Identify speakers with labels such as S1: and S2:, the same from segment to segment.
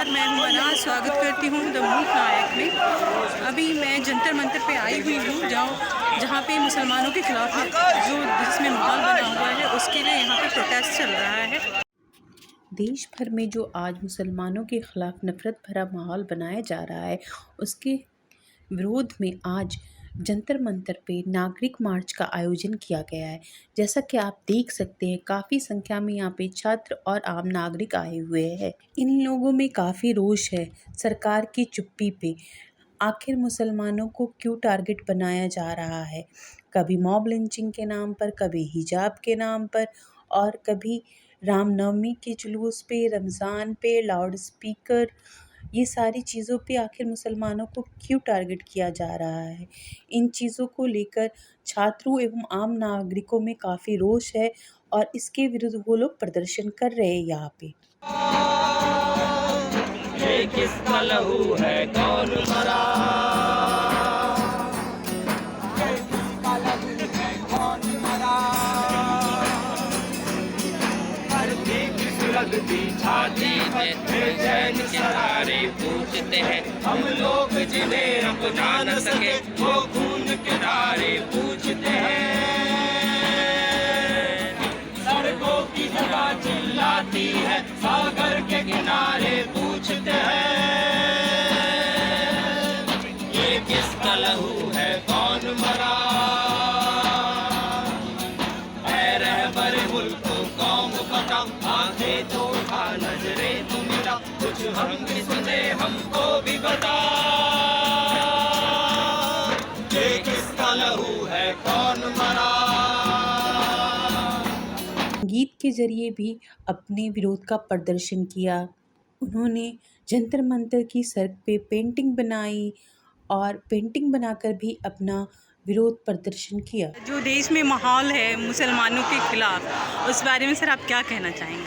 S1: नमस्कार, मैं हूं मना। स्वागत करती हूं द मूक नायक में। अभी मैं जंतर मंतर पे आई हुई हूं जहां पे मुसलमानों के खिलाफ जो जिसमें माहौल बना हुआ है उसके लिए यहाँ पे प्रोटेस्ट चल रहा है।
S2: देश भर में जो आज मुसलमानों के खिलाफ नफरत भरा माहौल बनाया जा रहा है, उसके विरोध में आज जंतर मंतर पे नागरिक मार्च का आयोजन किया गया है। जैसा कि आप देख सकते हैं, काफ़ी संख्या में यहाँ पे छात्र और आम नागरिक आए हुए हैं। इन लोगों में काफ़ी रोष है सरकार की चुप्पी पे। आखिर मुसलमानों को क्यों टारगेट बनाया जा रहा है? कभी मॉब लिंचिंग के नाम पर, कभी हिजाब के नाम पर, और कभी रामनवमी के जुलूस पे, रमज़ान पे, लाउड स्पीकर, ये सारी चीज़ों पे आखिर मुसलमानों को क्यों टारगेट किया जा रहा है? इन चीज़ों को लेकर छात्रों एवं आम नागरिकों में काफ़ी रोष है और इसके विरुद्ध वो लोग प्रदर्शन कर रहे हैं यहाँ पे।
S3: ये किसका लहू है, कौन मरा? ये किसका लहू है, कौन मरा? हर भीख सुलगती छाती में चैन के तारे पूछते हैं। हम लोग जिन्हें अब ना न सके वो खून के धारे पूछते हैं। सड़कों की जगह चिल्लाती है, सागर के किनारे पूछते हैं। ये किसका लहू है, कौन मरा? ऐ रहबर मुल्क को कौम बता, आंखें तो उठा नजरें तो मिटा, कुछ हम भी सुने हमको भी बता। ये किसका लहू है, कौन मरा?
S2: गीत के जरिए भी अपने विरोध का प्रदर्शन किया। उन्होंने जंतर मंतर की सड़क पे पेंटिंग बनाई और पेंटिंग बनाकर भी अपना विरोध प्रदर्शन किया।
S1: जो देश में माहौल है मुसलमानों के खिलाफ, उस बारे में सर आप क्या कहना चाहेंगे?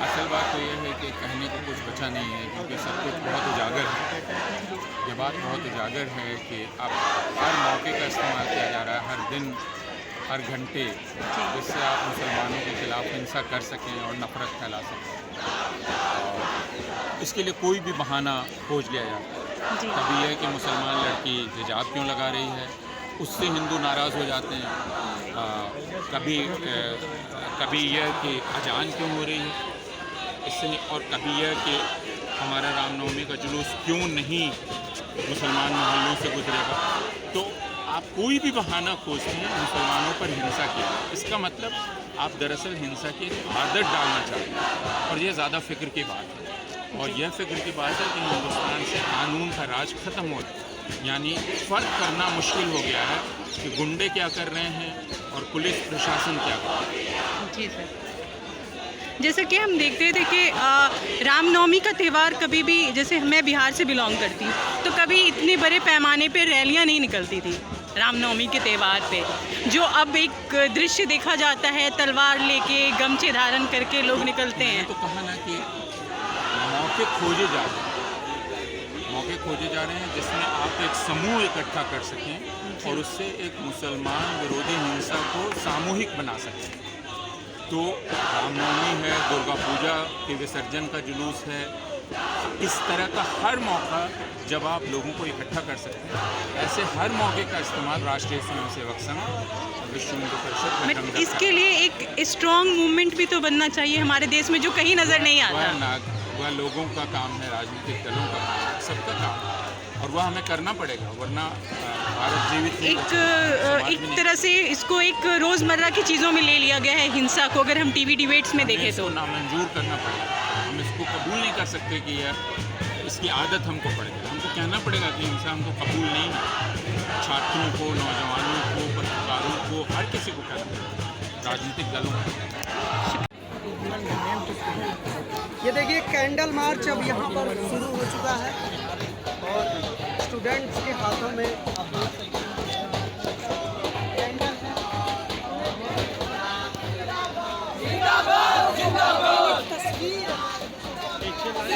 S4: असल बात तो यह है कि कहने को कुछ बचा नहीं है, क्योंकि सब कुछ बहुत उजागर है। ये बात बहुत उजागर है कि अब हर मौके का इस्तेमाल किया जा रहा है, हर दिन, हर घंटे, जिससे आप मुसलमानों के खिलाफ हिंसा कर सकें और नफरत फैला सकें। और इसके लिए कोई भी बहाना खोज लिया जाता है। कभी यह कि मुसलमान लड़की हिजाब क्यों लगा रही है, उससे हिंदू नाराज़ हो जाते हैं। कभी यह कि अजान क्यों हो रही है इससे, और कभी यह कि हमारा रामनवमी का जुलूस क्यों नहीं मुसलमान मोहल्लों से गुजरेगा। तो आप कोई भी बहाना खोजते हैं मुसलमानों पर हिंसा की। इसका मतलब आप दरअसल हिंसा की एक आदत डालना चाहते हैं, और ये ज़्यादा फ़िक्र की बात है। और यह फ़िक्र की बात है कि हिंदुस्तान से कानून का राज ख़त्म हो रहा है। यानी फ़र्क करना मुश्किल हो गया है कि गुंडे क्या कर रहे हैं और पुलिस प्रशासन क्या कर रहा है।
S1: जी सर, जैसे कि हम देखते थे कि रामनवमी का त्यौहार कभी भी, जैसे मैं बिहार से बिलोंग करती हूँ, तो कभी इतने बड़े पैमाने पे रैलियाँ नहीं निकलती थी रामनवमी के त्यौहार पे। जो अब एक दृश्य देखा जाता है, तलवार लेके गमछे धारण करके लोग निकलते हैं।
S4: तो कहा ना कि मौके खोजे जा रहे हैं, मौके खोजे जा रहे हैं जिसमें आप एक समूह इकट्ठा कर सकें और उससे एक मुसलमान विरोधी हिंसा को सामूहिक बना सकें। तो रामनवमी है, दुर्गा पूजा के विसर्जन का जुलूस है, इस तरह का हर मौका जब आप लोगों को इकट्ठा कर सकते हैं, ऐसे हर मौके का इस्तेमाल राष्ट्रीय स्वयंसेवक संघ, विश्व हिंदू परिषद,
S1: इसके लिए एक स्ट्रॉन्ग मूवमेंट भी तो बनना चाहिए हमारे देश में, जो कहीं नज़र नहीं आता।
S4: वह लोगों का काम है, राजनीतिक दलों का काम है, सबका काम है, और वह हमें करना पड़ेगा, वरना भारत जीवित नहीं।
S1: एक तरह से इसको एक रोज़मर्रा की चीज़ों में ले लिया गया है हिंसा को, अगर हम टीवी डिबेट्स में देखें तो
S4: नामंजूर करना पड़ेगा। हम इसको कबूल नहीं कर सकते कि यह इसकी आदत हमको पड़ेगी। हमको कहना पड़ेगा कि हिंसा हमको कबूल नहीं है। छात्रों को, नौजवानों को, पत्रकारों को, हर किसी को कहना पड़ेगा, राजनीतिक दलों को।
S5: ये देखिए कैंडल मार्च अब यहाँ पर शुरू हो चुका है और स्टूडेंट्स के हाथों में आप देख सकते हैं कैंडल है।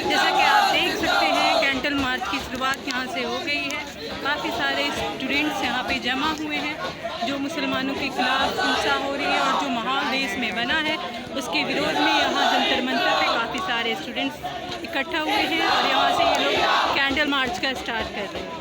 S1: जैसा कि आप देख सकते हैं, कैंडल मार्च की शुरुआत यहाँ से हो गई है। काफ़ी सारे स्टूडेंट्स यहाँ पे जमा हुए हैं। जो मुसलमानों के खिलाफ हिंसा हो रही है और जो माहौल देश में बना है, उसके विरोध में यहाँ जंतर मंतर पे काफ़ी सारे सारे स्टूडेंट्स इकट्ठा हुए हैं और यहाँ से ये लोग कैंडल मार्च का स्टार्ट कर रहे हैं।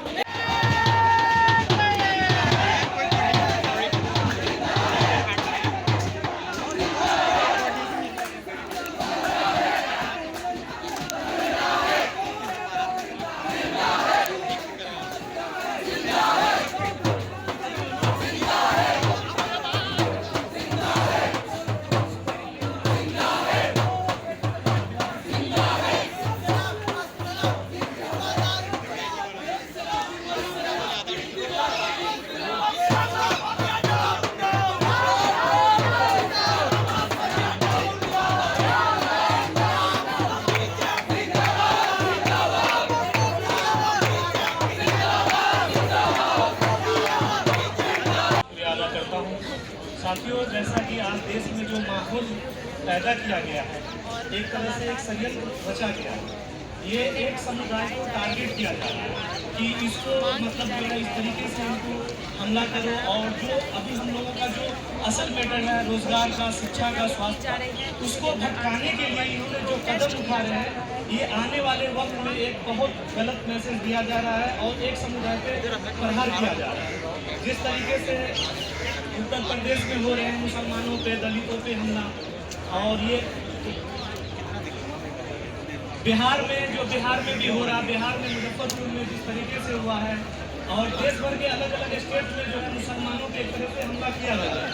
S6: साथियों, जैसा कि आज देश में जो माहौल पैदा किया गया है, एक तरह से एक षड्यंत्र रचा गया है। ये एक समुदाय को टारगेट किया जा रहा है कि इसको मतलब जो है इस तरीके से इनको हमला करो, और जो अभी हम लोगों का जो असल मैटर है रोजगार का, शिक्षा का, स्वास्थ्य का, उसको भटकाने के लिए इन्होंने जो कदम उठा रहे हैं, ये आने वाले वक्त में एक बहुत गलत मैसेज दिया जा रहा है और एक समुदाय पे प्रहार किया जा रहा है। जिस तरीके से उत्तर प्रदेश में हो रहे हैं मुसलमानों पे, दलितों पे हमला, और ये बिहार में भी हो रहा, बिहार में मुजफ्फरपुर में जिस तरीके से हुआ है, और देश भर के अलग अलग स्टेट में जो है मुसलमानों पे एक तरह से हमला किया जा रहा है।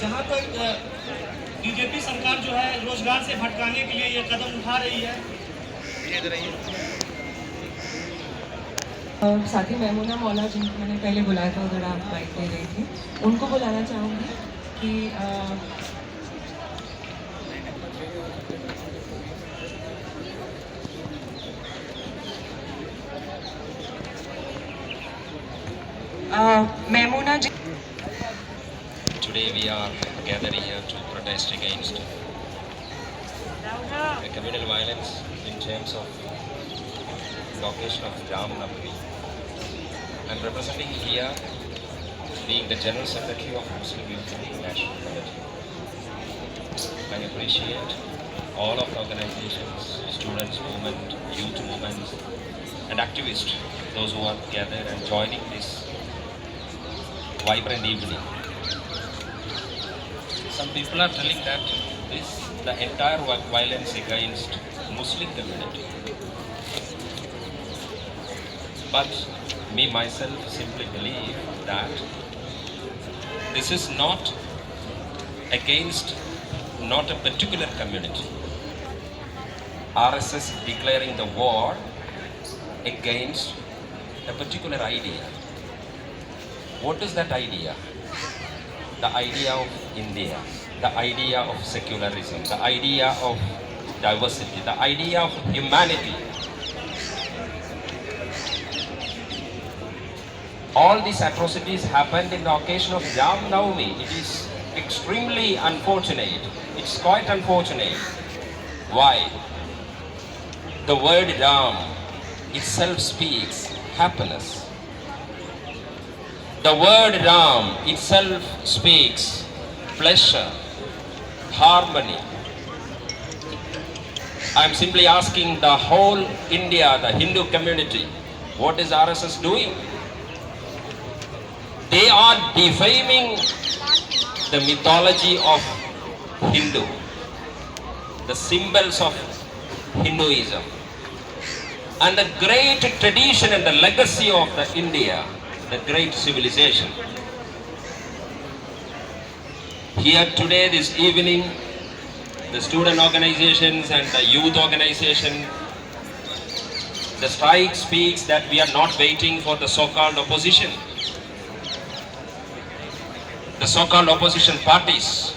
S6: जहाँ तक बीजेपी सरकार जो है रोजगार से भटकाने के लिए ये कदम उठा रही है।
S7: और साथी मैमूना मौला, जिनको मैंने पहले बुलाया था, उधर आप बाइक दे रही थी, उनको बुलाना चाहूँगी कि मैमूना जी।
S3: Today we are gathered here to protest against the communal violence in terms of the occasion of Ram Navami. I'm representing here being the General Secretary of Muslim Youth National Committee. I appreciate all of the organizations, students movement, youth movements and activists, those who are gathered and joining this vibrant evening. Some people are telling that the entire violence against Muslim community. But me myself simply believe that this is not against not a particular community. RSS declaring the war against a particular idea. What is that idea? The idea of India, the idea of secularism, the idea of diversity, the idea of humanity. All these atrocities happened in the occasion of Ram Navami. It is extremely unfortunate. It's quite unfortunate. Why? The word Ram itself speaks happiness. The word Ram itself speaks pleasure, harmony. I am simply asking the whole India, the Hindu community, what is RSS doing? They are defaming the mythology of Hindu, the symbols of Hinduism, and the great tradition and the legacy of the India, the great civilization. Here today, this evening, the student organizations and the youth organization, the strike speaks that we are not waiting for the so-called opposition. The so-called opposition parties.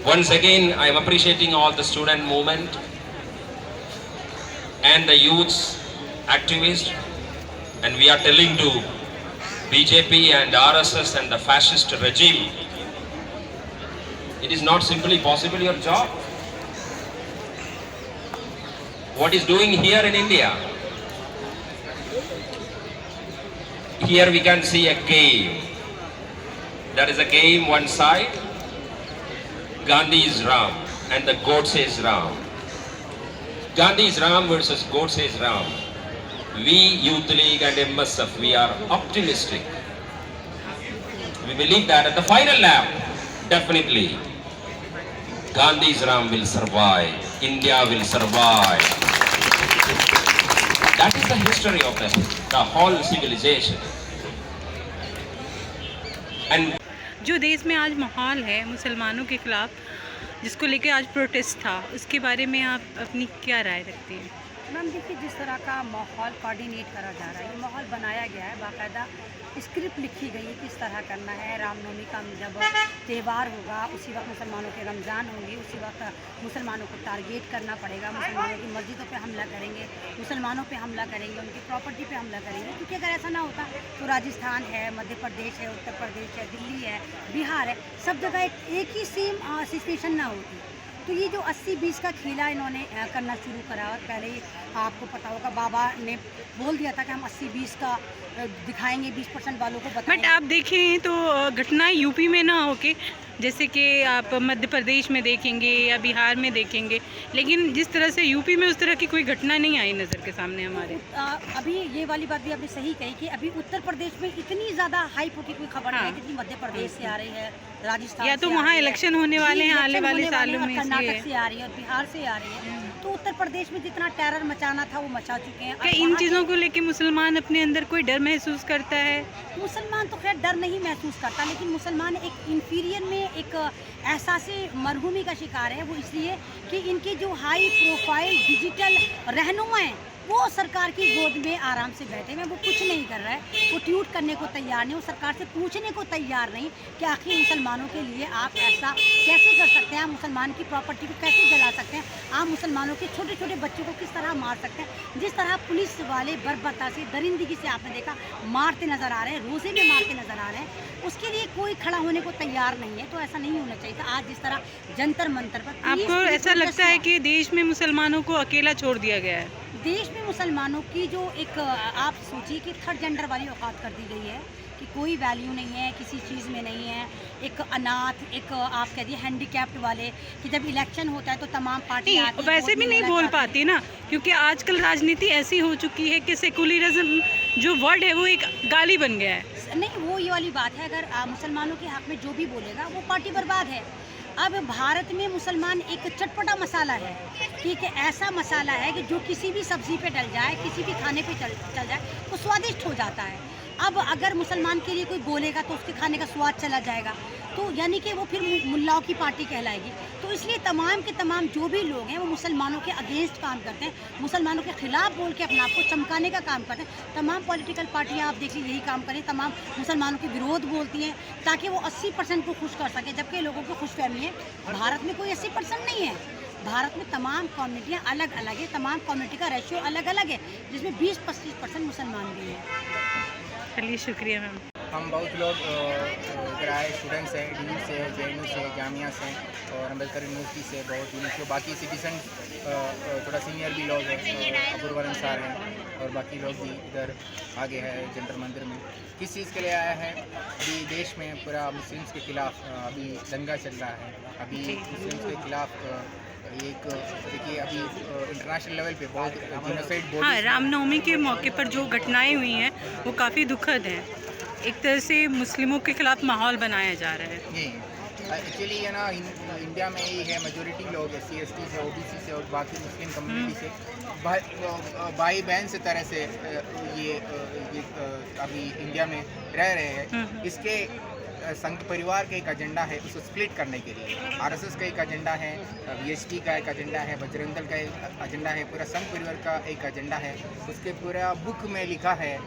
S3: Once again, I am appreciating all the student movement and the youths activists, and we are telling to BJP and RSS and the fascist regime, it is not simply possible your job. What is doing here in India? Here we can see a game. There is a game one side, Gandhi is Ram and the Godse is Ram. Gandhi's Ram versus Godse's Ram. We Youth League and MSF, we are optimistic. We believe that at the final lap, definitely, Gandhi's Ram will survive. India will survive. That is the history of the whole civilization. And
S1: जो देश में आज माहौल है मुसलमानों के ख़िलाफ़, जिसको लेकर आज प्रोटेस्ट था, उसके बारे में आप अपनी क्या राय रखते हैं?
S8: मैम देखिए, जिस तरह का माहौल कोऑर्डिनेट करा जा रहा है, ये माहौल बनाया गया है, बाकायदा स्क्रिप्ट लिखी गई है किस तरह करना है। रामनवमी का जब त्यौहार होगा उसी वक्त मुसलमानों के रमज़ान होंगे, उसी वक्त मुसलमानों को टारगेट करना पड़ेगा, मुसलमानों की मस्जिदों पे हमला करेंगे, मुसलमानों पे हमला करेंगे, उनकी प्रॉपर्टी पे हमला करेंगे। क्योंकि अगर ऐसा ना होता तो राजस्थान है, मध्य प्रदेश है, उत्तर प्रदेश है, दिल्ली है, बिहार है, सब जगह एक ही सेम सिचुएशन ना होती। तो ये जो 80-20 का खेला इन्होंने करना शुरू करा, और पहले ही आपको पता होगा बाबा ने बोल दिया था कि हम 80-20 का दिखाएंगे, 20% वालों को बताएंगे।
S1: बट आप देखें तो घटनाएं यूपी में ना होके, जैसे कि आप मध्य प्रदेश में देखेंगे या बिहार में देखेंगे, लेकिन जिस तरह से यूपी में उस तरह की कोई घटना नहीं आई नज़र के सामने हमारे।
S8: अभी ये वाली बात भी आपने सही कही कि अभी उत्तर प्रदेश में इतनी ज़्यादा हाइप होती कोई खबर नहीं है, कितनी मध्य प्रदेश से आ रही है, राजस्थान
S1: या तो वहाँ इलेक्शन होने वाले हैं आने वाले सालों में,
S8: कर्नाटक से आ रही है और बिहार से आ रही है। तो उत्तर प्रदेश में जितना टेरर मचाना था वो मचा चुके हैं।
S1: क्या इन चीज़ों को लेके मुसलमान अपने अंदर कोई डर महसूस करता है?
S8: मुसलमान तो खैर डर नहीं महसूस करता, लेकिन मुसलमान एक इंफीरियर में एक एहसास मरहूमी का शिकार है। वो इसलिए कि इनके जो हाई प्रोफाइल डिजिटल रहनुमा हैं वो सरकार की गोद में आराम से बैठे हैं, वो कुछ नहीं कर रहा है, वो ट्वीट करने को तैयार नहीं, वो सरकार से पूछने को तैयार नहीं कि आखिर मुसलमानों के लिए आप ऐसा कैसे कर सकते हैं, आप मुसलमान की प्रॉपर्टी को कैसे जला सकते हैं, आप मुसलमानों के छोटे छोटे बच्चों को किस तरह मार सकते हैं। जिस तरह पुलिस वाले बर्बरता से दरिंदगी से आपने देखा मारते नज़र आ रहे हैं, रोज़े में मारते नज़र आ रहे हैं, उसके लिए कोई खड़ा होने को तैयार नहीं है। तो ऐसा नहीं होना चाहिए था। आज जिस तरह जंतर मंतर पर
S1: आपको ऐसा लगता है कि देश में मुसलमानों को अकेला छोड़ दिया गया है?
S8: देश में मुसलमानों की जो एक आप सोचिए कि थर्ड जेंडर वाली औकात कर दी गई है कि कोई वैल्यू नहीं है, किसी चीज़ में नहीं है। एक अनाथ, एक आप कह दिए हैंडीकैप्ड वाले, कि जब इलेक्शन होता है तो तमाम पार्टी
S1: वैसे भी नहीं बोल पाती ना, क्योंकि आजकल राजनीति ऐसी हो चुकी है कि सेकुलरिज्म जो वर्ड है वो एक गाली बन गया है।
S8: नहीं, वो ये वाली बात है, अगर मुसलमानों के हक में जो भी बोलेगा वो पार्टी बर्बाद है। अब भारत में मुसलमान एक चटपटा मसाला है, कि एक ऐसा मसाला है कि जो किसी भी सब्ज़ी पे डल जाए, किसी भी खाने पे चल जाए तो स्वादिष्ट हो जाता है। अब अगर मुसलमान के लिए कोई बोलेगा तो उसके खाने का स्वाद चला जाएगा, तो यानी कि वो फिर मुल्लाओं की पार्टी कहलाएगी। तो इसलिए तमाम के तमाम जो भी लोग हैं वो मुसलमानों के अगेंस्ट काम करते हैं, मुसलमानों के ख़िलाफ़ बोल के अपने आप को चमकाने का काम करते हैं। तमाम पॉलिटिकल पार्टियां आप देखिए यही काम करें, तमाम मुसलमानों के विरोध बोलती हैं ताकि वो 80% को खुश कर सकें, जबकि लोगों को खुशफहमी है। भारत में कोई 80% नहीं है, भारत में तमाम कम्युनिटियाँ अलग अलग है, तमाम कम्युनिटी का रेशियो अलग अलग है, जिसमें 20-25% मुसलमान भी हैं।
S1: चलिए, शुक्रिया मैम।
S9: हम बहुत लोग इधर आए, स्टूडेंट्स हैं, डी से, JNU से, जामिया से और अम्बेडकर यूनिवर्सिटी से, बहुत यूनिवर्सिटी, बाकी सिटीजन थोड़ा सीनियर भी लोग हैं, अबूरवरन सार हैं और बाकी लोग भी इधर आगे हैं जंतर मंदिर में। किस चीज़ के लिए आया है? अभी देश में पूरा मुस्लिम्स के ख़िलाफ़ अभी दंगा चल रहा है, अभी मुस्लिम्स के ख़िलाफ़ एक देखिए अभी इंटरनेशनल लेवल पे बहुत जेनोसाइड।
S1: हाँ, रामनवमी के मौके पर जो घटनाएं हुई हैं वो काफ़ी दुखद हैं। एक तरह से मुस्लिमों के खिलाफ माहौल बनाया जा रहा है।
S9: जी, एक्चुअली है ना, इंडिया में ये है मेजॉरिटी लोग SC ST से, OBC से और बाकी मुस्लिम कम्युनिटी से भाई बहन से तरह से ये अभी इंडिया में रह रहे हैं। इसके संघ परिवार का एक एजेंडा है उसको स्प्लिट करने के लिए, RSS का एक एजेंडा है, VHP का एक एजेंडा है, बजरंग दल का एक एजेंडा है, पूरा संघ परिवार का एक एजेंडा है। उसके पूरा बुक में लिखा है,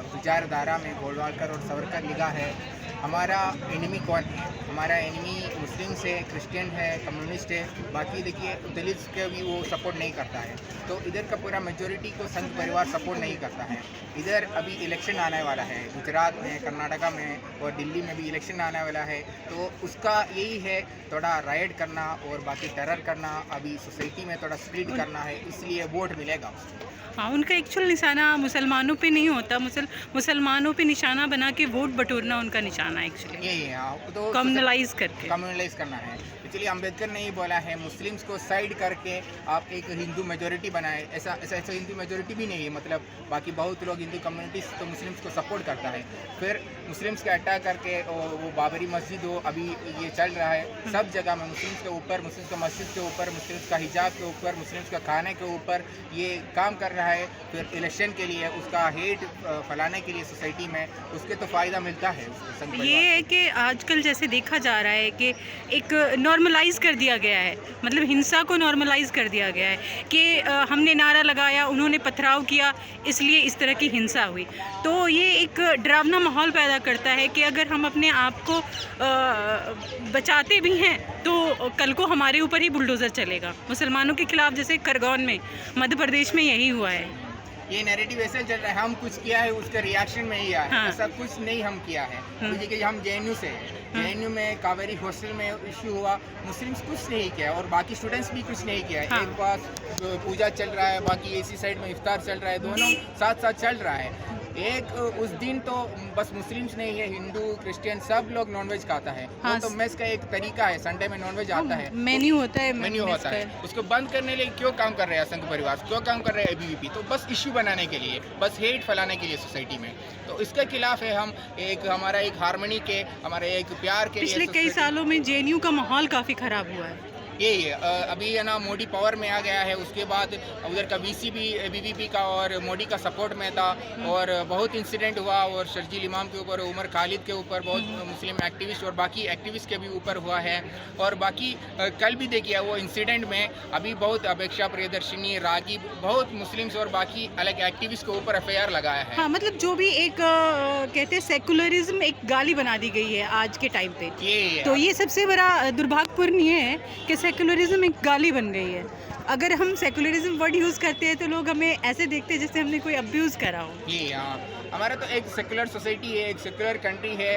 S9: विचारधारा में गोलवालकर और सावरकर लिखा है हमारा एनिमी कौन है। हमारा एनिमी मुस्लिम्स है, क्रिश्चियन है, कम्युनिस्ट है, बाकी देखिए दलित के भी वो सपोर्ट नहीं करता है। तो इधर का पूरा मेजॉरिटी को संघ परिवार सपोर्ट नहीं करता है। इधर अभी इलेक्शन आने वाला है, गुजरात में, कर्नाटका में और दिल्ली में अभी इलेक्शन आने वाला है, तो उसका यही है थोड़ा राइड करना और बाकी टेरर करना, अभी सोसाइटी में थोड़ा स्प्लिट करना है, इसलिए वोट मिलेगा उसको।
S1: हाँ, उनका एक्चुअल निशाना मुसलमानों पे नहीं होता, मुसलमानों पे निशाना बना के वोट बटोरना उनका निशाना है एक्चुअली,
S9: यही है। हाँ, तो
S1: कम्युनलाइज करके।
S9: कम्युनलाइज करना है। एक्चुअली अम्बेडकर ने ही बोला है मुस्लिम्स को साइड करके आप एक हिंदू मेजोरिटी बनाए। ऐसा हिंदू मेजोरिटी भी नहीं है, मतलब बाकी बहुत लोग हिंदू कम्युनिटीज तो मुस्लिम्स को सपोर्ट करता है, फिर मुस्लिम्स के अटैक करके वो बाबरी मस्जिद हो, अभी ये चल रहा है सब जगह में, मुस्लिम्स के ऊपर, मुस्लिम्स का मस्जिद के ऊपर, मुस्लिम्स का हिजाब के ऊपर, मुस्लिम्स का खाने के ऊपर ये काम कर रहा है। फिर इलेक्शन के लिए उसका हेट फैलाने के लिए सोसाइटी में उसके तो फ़ायदा मिलता है उसको।
S1: ये है कि आजकल जैसे देखा जा रहा है कि एक नॉर्मलाइज कर दिया गया है, मतलब हिंसा को नॉर्मलाइज कर दिया गया है कि हमने नारा लगाया, उन्होंने पथराव किया, इसलिए इस तरह की हिंसा हुई। तो ये एक डरावना माहौल पैदा करता है कि अगर हम अपने आप को बचाते भी हैं तो कल को हमारे ऊपर ही बुलडोज़र चलेगा। मुसलमानों के खिलाफ जैसे खरगोन में, मध्य प्रदेश में यही हुआ है।
S9: ये नैरेटिव ऐसे चल रहा है हम कुछ किया है उसके रिएक्शन में ही आया है।
S1: हाँ।
S9: ऐसा कुछ नहीं हम किया है, क्योंकि कि हम JNU से JNU में कावेरी हॉस्टल में इशू हुआ, मुस्लिम्स कुछ नहीं किया और बाकी स्टूडेंट्स भी कुछ नहीं किया है।
S1: हाँ।
S9: एक पास पूजा चल रहा है, बाकी इसी साइड में इफ्तार चल रहा है, दोनों साथ साथ चल रहा है। एक उस दिन तो बस मुस्लिम्स नहीं है, हिंदू क्रिश्चियन सब लोग नॉनवेज खाता है।
S1: हाँ।
S9: वो तो मेस का एक तरीका है, संडे में नॉनवेज आता है,
S1: मेन्यू होता है,
S9: मेन्यू होता है। उसको बंद करने के लिए क्यों काम कर रहे हैं संघ परिवार, क्यों काम कर रहे हैं ABVP? तो बस इश्यू बनाने के लिए, बस हेट फैलाने के लिए सोसाइटी में। तो इसके खिलाफ है हम, एक हमारा एक हार्मनी के, हमारे एक प्यार के
S1: पिछले कई सालों में JNU का माहौल काफ़ी ख़राब हुआ है।
S9: यही है। अभी है ना मोदी पावर में आ गया है, उसके बाद उधर का VC भी ABVP का और मोदी का सपोर्ट में था और बहुत इंसिडेंट हुआ और शर्जील इमाम के ऊपर, उमर खालिद के ऊपर, बहुत मुस्लिम एक्टिविस्ट और बाकी एक्टिविस्ट के भी ऊपर हुआ है। और बाकी कल भी देखिए वो इंसिडेंट में अभी बहुत अपेक्षा प्रियदर्शिनी, रागी, बहुत मुस्लिम्स और बाकी अलग एक्टिविस्ट के ऊपर FIR लगाया है।
S1: हाँ, मतलब जो भी एक कहते हैं सेकुलरिज्म एक गाली बना दी गई है आज के टाइम पे,
S9: ये
S1: तो ये सबसे बड़ा दुर्भाग्यपूर्ण ये है कि सेकुलरिज्म एक गाली बन गई है। अगर हम सेकुलरिज्म वर्ड यूज़ करते हैं तो लोग हमें ऐसे देखते हैं जैसे हमने कोई अब्यूज़ करा हो।
S9: ये हाँ, हमारा तो एक सेकुलर सोसाइटी है, एक सेकुलर कंट्री है।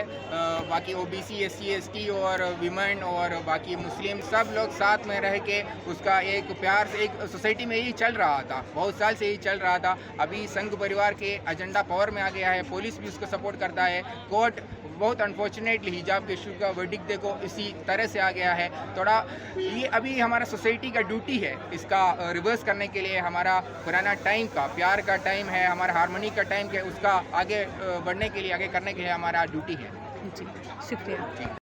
S9: बाकी OBC SC ST और विमेन और बाकी मुस्लिम सब लोग साथ में रह के उसका एक प्यार से एक सोसाइटी में ही चल रहा था, बहुत साल से ही चल रहा था। अभी संघ परिवार के एजेंडा पावर में आ गया है, पुलिस भी उसको सपोर्ट करता है, कोर्ट बहुत अनफॉर्चुनेटली हिजाब के इशू का वर्डिक्ट देखो इसी तरह से आ गया है। थोड़ा ये अभी हमारा सोसाइटी का ड्यूटी है इसका रिवर्स करने के लिए। हमारा पुराना टाइम का प्यार का टाइम है, हमारा हार्मनी का टाइम है, उसका आगे बढ़ने के लिए, आगे करने के लिए हमारा ड्यूटी है।
S1: जी, शुक्रिया।